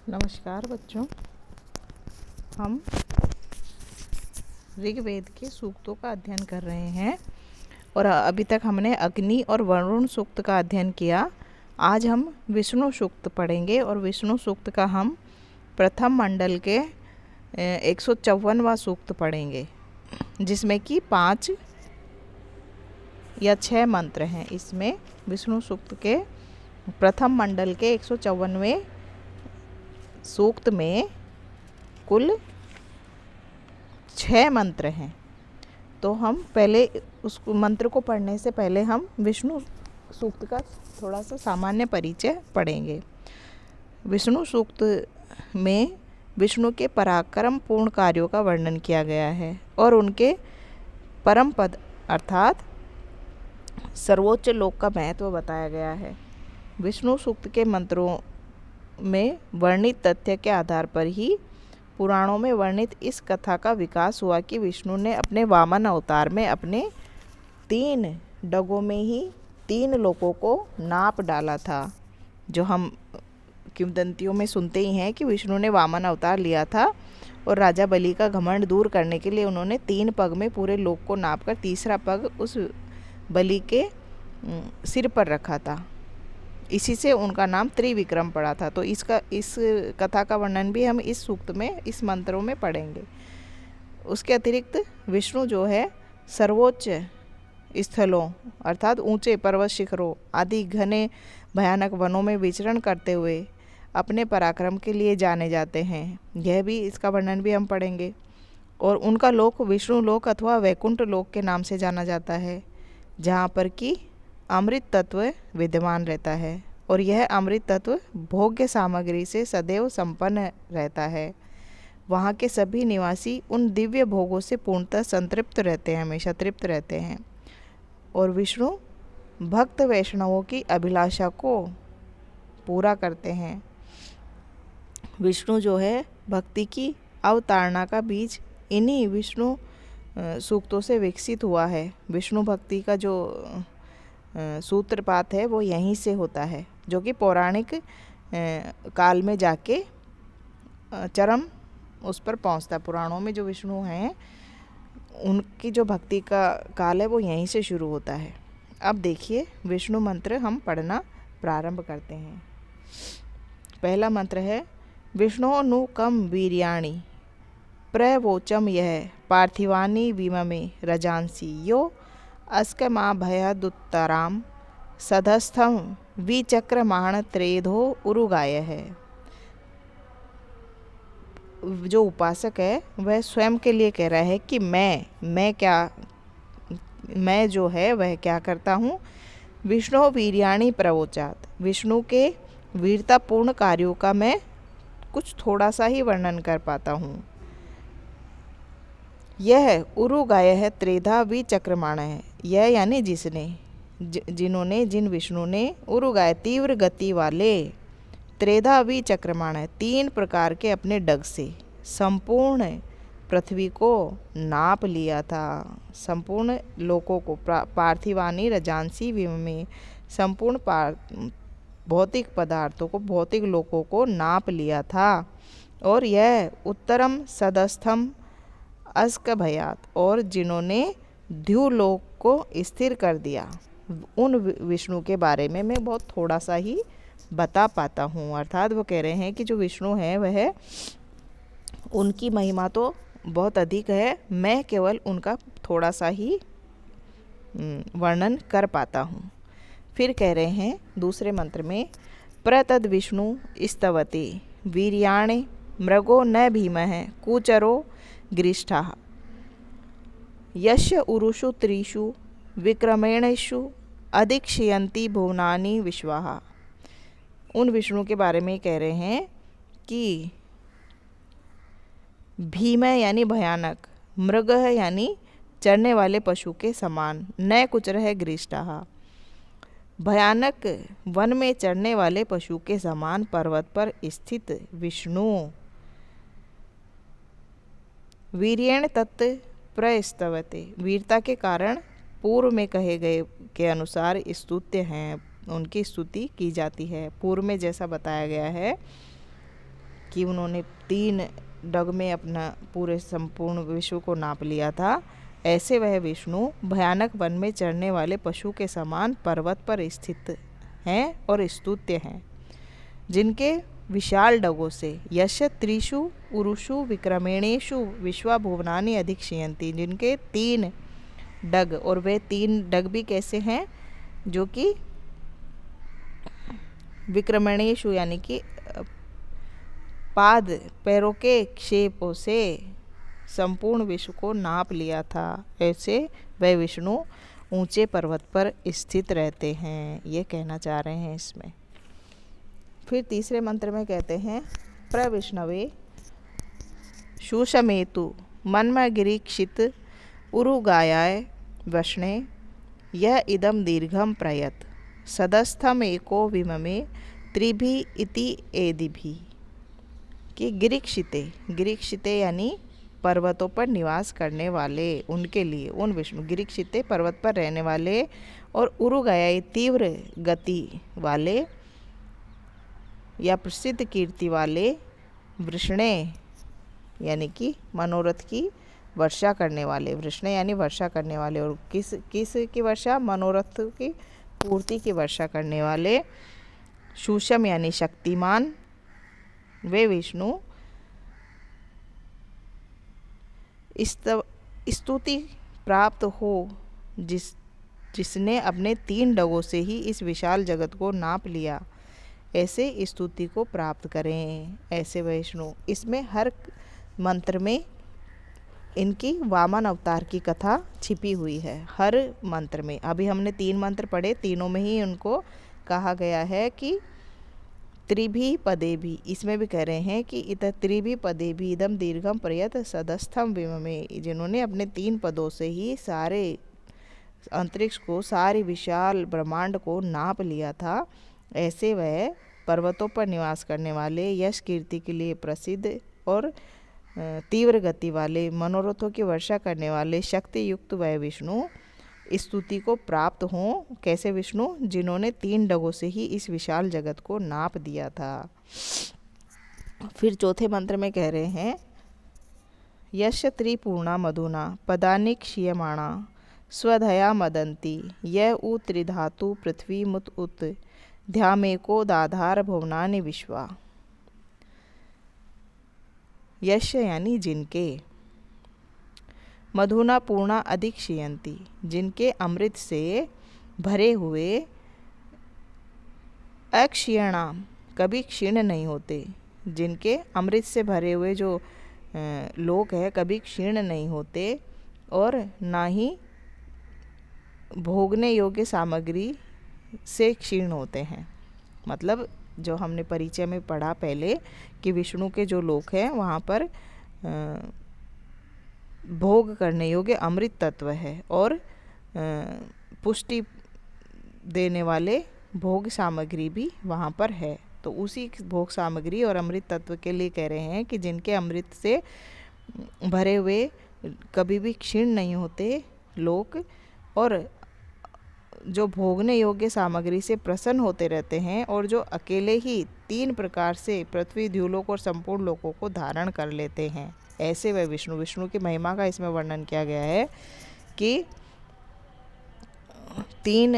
नमस्कार बच्चों, हम ऋग्वेद के सूक्तों का अध्ययन कर रहे हैं और अभी तक हमने अग्नि और वरुण सूक्त का अध्ययन किया। आज हम विष्णु सूक्त पढ़ेंगे और विष्णु सूक्त का हम प्रथम मंडल के 154वां सूक्त पढ़ेंगे, जिसमें कि 5 या 6 मंत्र हैं। इसमें विष्णु सूक्त के प्रथम मंडल के 154वें सूक्त में कुल 6 मंत्र हैं। तो हम पहले उस मंत्र को पढ़ने से पहले हम विष्णु सूक्त का थोड़ा सा सामान्य परिचय पढ़ेंगे। विष्णु सूक्त में विष्णु के पराक्रम पूर्ण कार्यों का वर्णन किया गया है और उनके परम पद अर्थात सर्वोच्च लोक का महत्व बताया गया है। विष्णु सूक्त के मंत्रों में वर्णित तथ्य के आधार पर ही पुराणों में वर्णित इस कथा का विकास हुआ कि विष्णु ने अपने वामन अवतार में अपने 3 डगों में ही 3 लोकों को नाप डाला था। जो हम किंवदंतियों में सुनते ही हैं कि विष्णु ने वामन अवतार लिया था और राजा बलि का घमंड दूर करने के लिए उन्होंने 3 पग में पूरे लोक को नाप कर तीसरा पग उस बलि के सिर पर रखा था। इसी से उनका नाम त्रिविक्रम पड़ा था। तो इस कथा का वर्णन भी हम इस सूक्त में, इस मंत्रों में पढ़ेंगे। उसके अतिरिक्त विष्णु जो है सर्वोच्च स्थलों अर्थात ऊंचे पर्वत शिखरों आदि घने भयानक वनों में विचरण करते हुए अपने पराक्रम के लिए जाने जाते हैं। यह भी, इसका वर्णन भी हम पढ़ेंगे। और उनका लोक विष्णु लोक अथवा वैकुंठ लोक के नाम से जाना जाता है, जहाँ पर कि अमृत तत्व विद्यमान रहता है और यह अमृत तत्व भोग्य सामग्री से सदैव संपन्न रहता है। वहाँ के सभी निवासी उन दिव्य भोगों से पूर्णतः संतृप्त रहते हैं, हमेशा तृप्त रहते हैं। और विष्णु भक्त वैष्णवों की अभिलाषा को पूरा करते हैं। विष्णु जो है भक्ति की अवतारणा का बीज इन्हीं विष्णु सूक्तों से विकसित हुआ है। विष्णु भक्ति का जो सूत्रपात है वो यहीं से होता है, जो कि पौराणिक काल में जाके चरम उस पर पहुंचता। पुराणों में जो विष्णु हैं उनकी जो भक्ति का काल है वो यहीं से शुरू होता है। अब देखिए विष्णु मंत्र हम पढ़ना प्रारंभ करते हैं। पहला मंत्र है विष्णु नु कम वीर्याणि प्रवोचम यह पार्थिवानी विममे रजांसी यो अस्कमा भयदुत्तराम सधस्थम विचक्रमाण त्रेधो उरुगाय है। जो उपासक है वह स्वयं के लिए कह रहा है कि मैं जो है वह क्या करता हूँ। विष्णु वीर्याणि प्रवोचात, विष्णु के वीरतापूर्ण कार्यों का मैं कुछ थोड़ा सा ही वर्णन कर पाता हूँ। यह उरुगाय है त्रेधा विचक्रमाण है। यह यानी जिन विष्णु ने उरुगाय तीव्र गति वाले त्रेधा विचक्रमाण है 3 प्रकार के अपने डग से संपूर्ण पृथ्वी को नाप लिया था। संपूर्ण लोकों को पार्थिवानी रजांसी में संपूर्ण भौतिक पदार्थों को, भौतिक लोकों को नाप लिया था। और यह उत्तरम सदस्थम अस्क भयात, और जिन्होंने द्युलोक को स्थिर कर दिया, उन विष्णु के बारे में मैं बहुत थोड़ा सा ही बता पाता हूँ। अर्थात वो कह रहे हैं कि जो विष्णु है वह, उनकी महिमा तो बहुत अधिक है, मैं केवल उनका थोड़ा सा ही वर्णन कर पाता हूँ। फिर कह रहे हैं दूसरे मंत्र में प्रतद विष्णु स्तवते वीर्याणि मृगो न भीमः कुचरो गृष्ठाः यश उरुषु त्रिषु विक्रमेणेषु अधिक्षयन्ति भुवनानि विश्वाः। उन विष्णु के बारे में कह रहे हैं कि भीम यानी भयानक, मृग है यानी चरने वाले पशु के समान, न कुचर है गृष्टाः भयानक वन में चरने वाले पशु के समान पर्वत पर स्थित विष्णु। वीर्येण तत् प्रस्तवते, वीरता के कारण पूर्व में कहे गए के अनुसार स्तुत्य हैं, उनकी स्तुति की जाती है। पूर्व में जैसा बताया गया है कि उन्होंने 3 डग में अपना पूरे संपूर्ण विश्व को नाप लिया था, ऐसे वह विष्णु भयानक वन में चरने वाले पशु के समान पर्वत पर स्थित हैं और स्तुत्य हैं, जिनके विशाल डगों से यश त्रिषु उरुषु विक्रमेणेषु विश्वा भुवनानि अधिक्षयन्ति, जिनके 3 डग, और वे 3 डग भी कैसे हैं, जो कि विक्रमणेषु यानी कि पाद पैरों के क्षेपों से संपूर्ण विश्व को नाप लिया था, ऐसे वह विष्णु ऊंचे पर्वत पर स्थित रहते हैं, ये कहना चाह रहे हैं इसमें। फिर तीसरे मंत्र में कहते हैं प्रविष्णवे शूषमेतु मन्मगिरीक्षित उरुगायाय वष्णे यह इदम दीर्घम प्रयत सदस्थम एको विममे त्रिभि इति एदिभि, कि गिरीक्षिते यानी पर्वतों पर निवास करने वाले, उनके लिए उन विष्णु गिरीक्षिते पर्वत पर रहने वाले, और उरुगाया तीव्र गति वाले या प्रसिद्ध कीर्ति वाले, वृषणे यानी कि मनोरथ की वर्षा करने वाले, वृषणे यानी वर्षा करने वाले, और किस की वर्षा, मनोरथ की पूर्ति की वर्षा करने वाले, शूषम यानी शक्तिमान, वे विष्णु स्तुति प्राप्त हो जिसने अपने 3 डगों से ही इस विशाल जगत को नाप लिया, ऐसे स्तुति को प्राप्त करें, ऐसे विष्णु। इसमें हर मंत्र में इनकी वामन अवतार की कथा छिपी हुई है, हर मंत्र में। अभी हमने 3 मंत्र पढ़े, तीनों में ही उनको कहा गया है कि त्रिभि पदे भी, इसमें भी कह रहे हैं कि इत त्रिभि पदे भी इदम दीर्घम प्रयत सदस्थम विममे, जिन्होंने अपने 3 पदों से ही सारे अंतरिक्ष को, सारी विशाल ब्रह्मांड को नाप लिया था, ऐसे वह पर्वतों पर निवास करने वाले, यश कीर्ति के लिए प्रसिद्ध और तीव्र गति वाले, मनोरथों की वर्षा करने वाले, शक्ति युक्त वह विष्णु स्तुति को प्राप्त हों। कैसे विष्णु, जिन्होंने 3 डगों से ही इस विशाल जगत को नाप दिया था। फिर चौथे मंत्र में कह रहे हैं यश त्रिपूर्णा मधुना पदानि क्षीयमाणा स्वधया मदंती य उ त्रिधातु पृथ्वी मुत उत ध्यामेको दाधार भुवनानि विश्वा। यश यानी जिनके, मधुना पूर्णा अधिक क्षीयंती, जिनके अमृत से भरे हुए, अक्षीणाम कभी क्षीण नहीं होते, जिनके अमृत से भरे हुए जो लोक है कभी क्षीण नहीं होते, और ना ही भोगने योग्य सामग्री से क्षीण होते हैं। मतलब जो हमने परिचय में पढ़ा पहले कि विष्णु के जो लोक हैं वहाँ पर भोग करने योग्य अमृत तत्व है, और पुष्टि देने वाले भोग सामग्री भी वहाँ पर है। तो उसी भोग सामग्री और अमृत तत्व के लिए कह रहे हैं कि जिनके अमृत से भरे हुए कभी भी क्षीण नहीं होते लोक, और जो भोगने योग्य सामग्री से प्रसन्न होते रहते हैं, और जो अकेले ही 3 प्रकार से पृथ्वी, द्युलोक और संपूर्ण लोकों को धारण कर लेते हैं, ऐसे वह विष्णु की महिमा का इसमें वर्णन किया गया है कि 3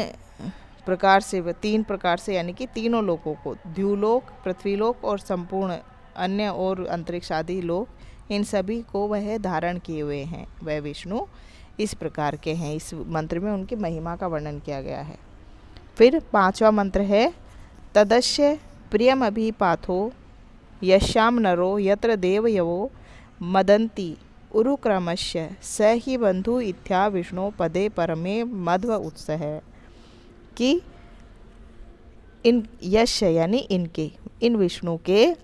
प्रकार से यानी कि तीनों लोकों को, द्युलोक, पृथ्वीलोक और संपूर्ण अन्य और अंतरिक्ष आदि लोक, इन सभी को वह धारण किए हुए हैं, वह विष्णु इस प्रकार के हैं। इस मंत्र में उनकी महिमा का वर्णन किया गया है। फिर 5वां मंत्र है तदस्य प्रियम अभिपाथो यश्याम नरो यत्र देवयवो मदंती उरुक्रमस्य स ही बंधु इत्या विष्णु पदे परमे मध्व उत्सह, कि इन यश यानी इनके, इन विष्णु के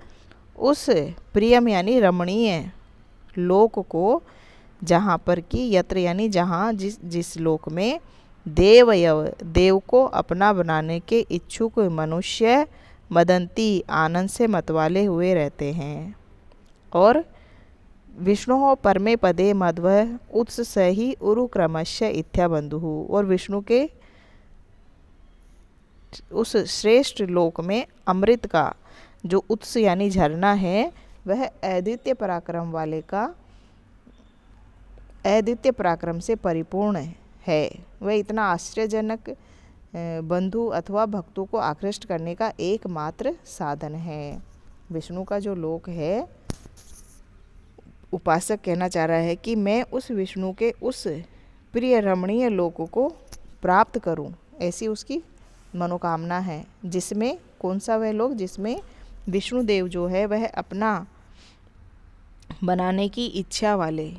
उस प्रियम यानी रमणीय लोक को, जहाँ पर कि यत्र यानी जहाँ, जिस लोक में देव को अपना बनाने के इच्छुक मनुष्य मदंती आनंद से मतवाले हुए रहते हैं, और विष्णु परमे पदे मध्व उत्स ही उरुक्रमस्य इत्या बंधु, और विष्णु के उस श्रेष्ठ लोक में अमृत का जो उत्स यानी झरना है वह अद्वितीय पराक्रम वाले का अद्वितीय पराक्रम से परिपूर्ण है। वह इतना आश्चर्यजनक बंधु अथवा भक्तों को आकृष्ट करने का एकमात्र साधन है। विष्णु का जो लोक है, उपासक कहना चाह रहा है कि मैं उस विष्णु के उस प्रिय रमणीय लोक को प्राप्त करूं, ऐसी उसकी मनोकामना है। जिसमें कौन सा वह लोक, जिसमें विष्णु देव जो है वह अपना बनाने की इच्छा वाले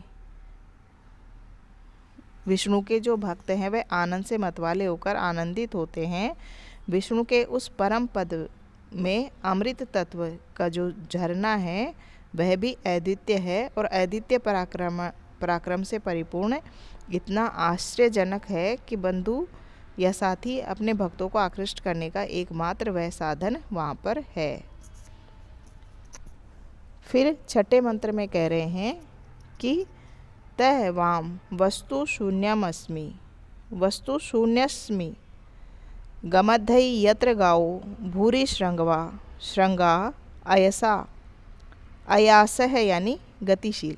विष्णु के जो भक्त हैं वह आनंद से मतवाले होकर आनंदित होते हैं। विष्णु के उस परम पद में अमृत तत्व का जो झरना है वह भी अद्वितीय है और अद्वितीय पराक्रम से परिपूर्ण इतना आश्चर्यजनक है कि बंधु या साथी अपने भक्तों को आकृष्ट करने का एकमात्र वह साधन वहाँ पर है। फिर छठे मंत्र में कह रहे हैं कि तह वाम वस्तु शून्यमस्मि वस्तु शून्यस्मि गमद्धई यत्र गाओ भूरि श्रृंगा अयसा अयासः यानी गतिशील।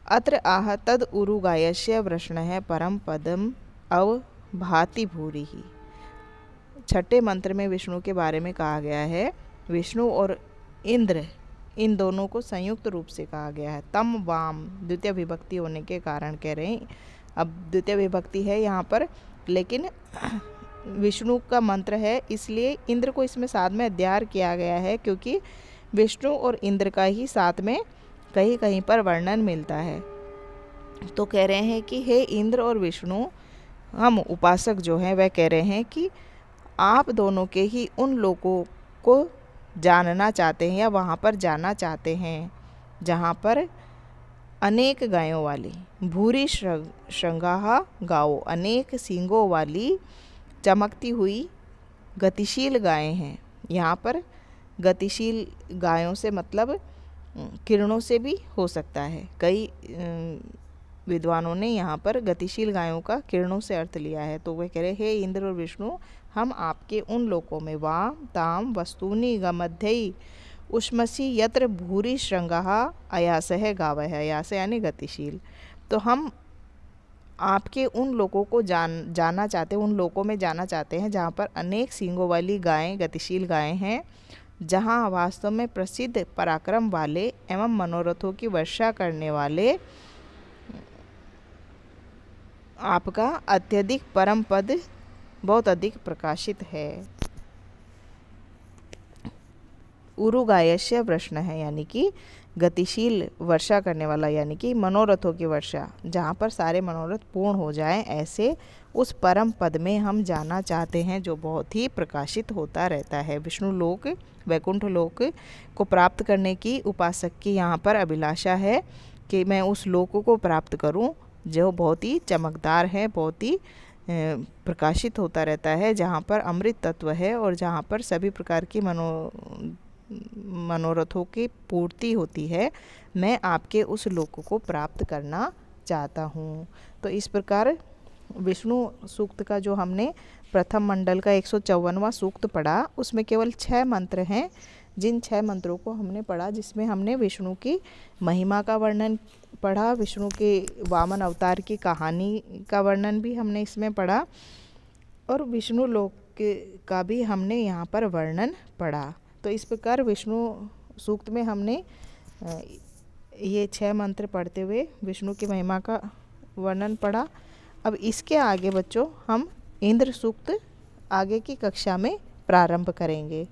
अत्र आह तद उरुगायस्य वृष्णः परम पदम अवभाति भूरि ही। छठे मंत्र में विष्णु के बारे में कहा गया है। विष्णु और इंद्र इन दोनों को संयुक्त रूप से कहा गया है। तम वाम द्वितीय विभक्ति होने के कारण कह रहे हैं। अब द्वितीय विभक्ति है यहाँ पर, लेकिन विष्णु का मंत्र है इसलिए इंद्र को इसमें साथ में अध्यार किया गया है, क्योंकि विष्णु और इंद्र का ही साथ में कहीं कहीं पर वर्णन मिलता है। तो कह रहे हैं कि हे इंद्र और विष्णु, हम उपासक जो हैं वह कह रहे हैं कि आप दोनों के ही उन लोगों को जानना चाहते हैं या वहाँ पर जाना चाहते हैं जहाँ पर अनेक गायों वाली भूरी श्रृंगाहा गाओ, अनेक सींगों वाली चमकती हुई गतिशील गायें हैं। यहाँ पर गतिशील गायों से मतलब किरणों से भी हो सकता है। कई विद्वानों ने यहाँ पर गतिशील गायों का किरणों से अर्थ लिया है। तो वे कह रहे, हे इंद्र और विष्णु, हम आपके उन लोकों में वाम ताम वस्तूनि गमध्यई उष्मसी यत्र भूरि श्रृंगाहा अयासः गावः, अयास यानी गतिशील। तो हम आपके उन लोगों को जाना चाहते हैं, उन लोकों में जाना चाहते हैं जहाँ पर अनेक सींगों वाली गायें, गतिशील गायें हैं, जहाँ वास्तव में प्रसिद्ध पराक्रम वाले एवं मनोरथों की वर्षा करने वाले आपका अत्यधिक परम पद बहुत अधिक प्रकाशित है। उरुगायस्य वृष्ण है यानी कि गतिशील वर्षा करने वाला, यानी कि मनोरथों की वर्षा, जहाँ पर सारे मनोरथ पूर्ण हो जाएं, ऐसे उस परम पद में हम जाना चाहते हैं जो बहुत ही प्रकाशित होता रहता है। विष्णु लोक, वैकुंठ लोक को प्राप्त करने की उपासक की यहाँ पर अभिलाषा है कि मैं उस लोक को प्राप्त करूँ जो बहुत ही चमकदार है, बहुत ही प्रकाशित होता रहता है, जहाँ पर अमृत तत्व है और जहाँ पर सभी प्रकार की मनोरथों की पूर्ति होती है। मैं आपके उस लोक को प्राप्त करना चाहता हूँ। तो इस प्रकार विष्णु सूक्त का जो हमने प्रथम मंडल का 154वां सूक्त पढ़ा, उसमें केवल 6 मंत्र हैं। जिन 6 मंत्रों को हमने पढ़ा, जिसमें हमने विष्णु की महिमा का वर्णन पढ़ा, विष्णु के वामन अवतार की कहानी का वर्णन भी हमने इसमें पढ़ा और विष्णु लोक का भी हमने यहाँ पर वर्णन पढ़ा। तो इस प्रकार विष्णु सूक्त में हमने ये 6 मंत्र पढ़ते हुए विष्णु की महिमा का वर्णन पढ़ा। अब इसके आगे बच्चों हम इंद्र सूक्त आगे की कक्षा में प्रारंभ करेंगे।